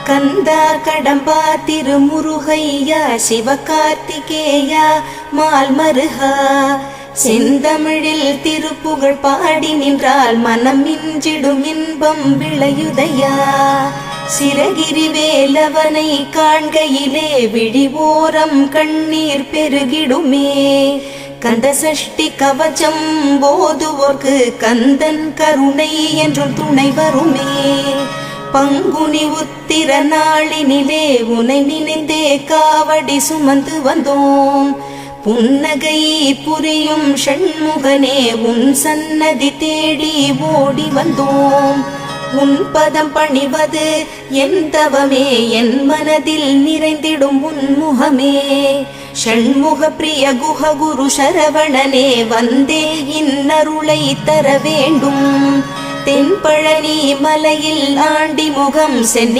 கந்தா கடம்பா திருமுருகையா சிவகார்த்திகேயா மால்மருகா செந்தமிழில் திருப்புகழ் பாடி நின்றால் மனம் மிஞ்சிடும் இன்பம் விளையுதையா சிரகிரி வேலவனை காண்கையிலே விழி ஓரம் கண்ணீர் பெருகிடுமே கந்த சஷ்டி கவச்சம் போதுவோர்க்கு கந்தன் கருணை என்றும் துணை வருமே பங்குனி உத்திர நாளினிலே உனை நினைந்தே காவடி சுமந்து வந்தோம் புன்னகை புரியும் ஷண்முகனே உன் சன்னதி தேடி ஓடி வந்தோம் உன் பதம் பணிவது என் தவமே என் மனதில் நிறைந்திடும் உன் முகமே ஷண்முக பிரிய குஹ குரு சரவணனே வந்தே இன்னருளை தர வேண்டும் தென்பழனி மலையில் ஆண்டி முகம் சென்னி